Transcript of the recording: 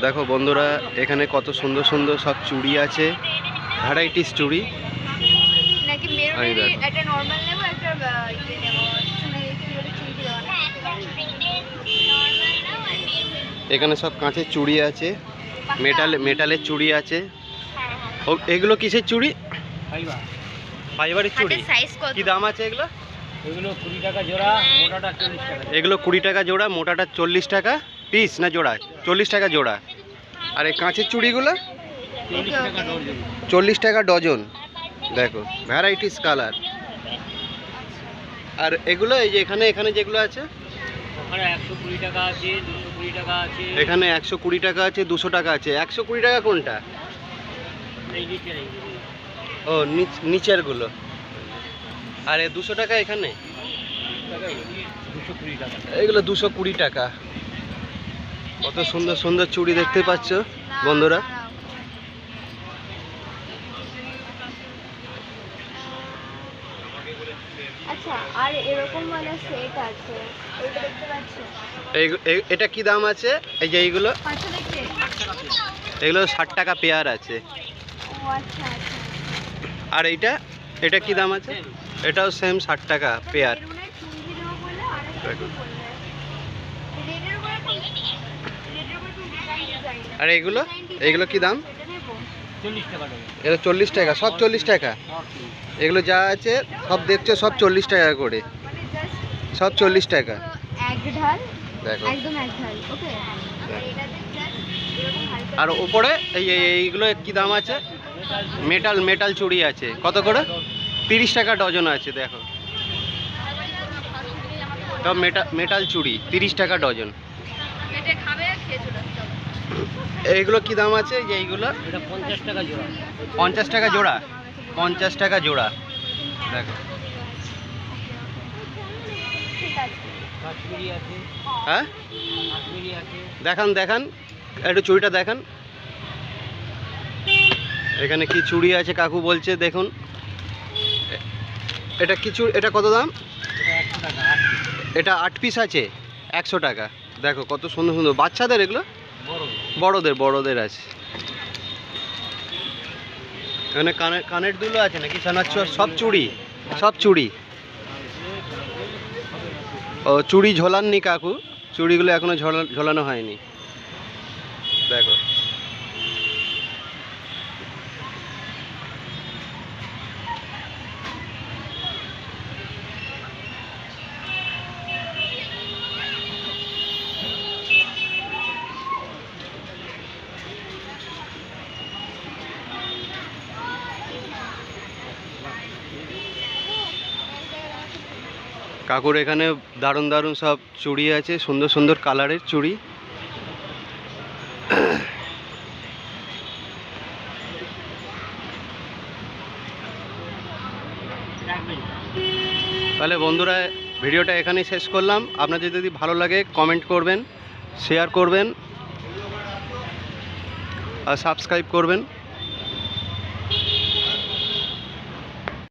দেখো বন্ধুরা, এখানে কত সুন্দর সুন্দর সব চুড়ি আছে, ভ্যারাইটিস চুড়ি। নাকি মেরুনের একটা নরমাল নেব, একটা ইয়ে নেব, চুড়ি কি বলে চুড়ি দেওয়া না। এখানে সব কাঁচের চুড়ি আছে, মেটালের চুড়ি আছে। ও এগুলো কিসের চুড়ি? ফাইবারের চুড়ি। কি দাম আছে এগুলো? এগুলো 20 টাকা জোড়া, মোটাটা 40 টাকা। এগুলো 20 টাকা জোড়া, মোটাটা 40 টাকা পিস না জোড়া? 40 টাকা জোড়া। আর এই কাঁচের চুড়িগুলো 40 টাকা ডজন। 40 টাকা ডজন। দেখো ভ্যারাইটিস কালার। আর এগুলো এই যে এখানে যেগুলো আছে, ওখানে 120 টাকা আছে, 220 টাকা আছে। এখানে 120 টাকা আছে, 200 টাকা আছে। 120 টাকা কোনটা? এই নিচে ও নিচের গুলো। আর 200 টাকা এখানে, 220 টাকা। এগুলো 220 টাকা। কত সুন্দর সুন্দর চুড়ি দেখতে পাচ্ছ বন্ধুরা। আচ্ছা, আর এরকম মানে সেট আছে, এটা দেখতে পাচ্ছ? এটা কি দাম আছে? এই যে এইগুলো, 500 দেখতে। এগুলো 60 টাকা পেয়ার আছে। ও আচ্ছা আচ্ছা। আর এটা কি দাম আছে? এটাও সেম 60 টাকা পেয়ার। মেরুনের চুড়ি দেবো বলে আর একটু বললে রেডের উপরে রেডের উপরে একটু ডিজাইন। আর এগুলো কি দাম? এটা নেব 40 টাকা ডজন। এটা 40 টাকা, সব 40 টাকা। এগুলো যা আছে সব দেখছো সব 40 টাকা করে, মানে জাস্ট সব 40 টাকা। এক ঢাল, দেখো। একদম এক ঢাল। ওকে, এটাতে জাস্ট এরকম হালকা। আর উপরে এইগুলো কি দাম আছে? মেটাল চুড়ি আছে। কত করে? 30 টাকা ডজন আছে। দেখো সব মেটাল চুড়ি 30 টাকা ডজন। এটা খাবে আর খেয়ে চলে যাবে। এইগুলো কি দাম আছে? যে এইগুলো এটা 50 টাকা জোড়া। 50 টাকা জোড়া, 50 টাকা জোড়া। দেখো ঠিক আছে। কাশ্মীরি আছে, হ্যাঁ কাশ্মীরি আছে। দেখান একটু চুড়িটা দেখান। এখানে কি চুড়ি আছে কাকু বলছে, দেখুন। এটা কি চুড়ি? এটা কত দাম? এটা 100 টাকা 8 পিস। এটা 8 পিস আছে, 100 টাকা। দেখো কত সুন্দর সুন্দর। বাচ্চাদের এগুলো? বড়। বড়দের আছে। এখানে কানের দুলো আছে নাকি? শোনাচ্ছ সব চুড়ি। ও চুড়ি ঝোলাননি কাকু, চুড়িগুলো এখনো ঝোলানো হয়নি। দেখো কাকুর এখানে দারুণ সব চুড়ি আছে, সুন্দর সুন্দর কালারের চুড়ি। তাহলে বন্ধুরা, ভিডিওটা এখানেই শেষ করলাম। আপনাদের যদি ভালো লাগে কমেন্ট করবেন, শেয়ার করবেন আর সাবস্ক্রাইব করবেন।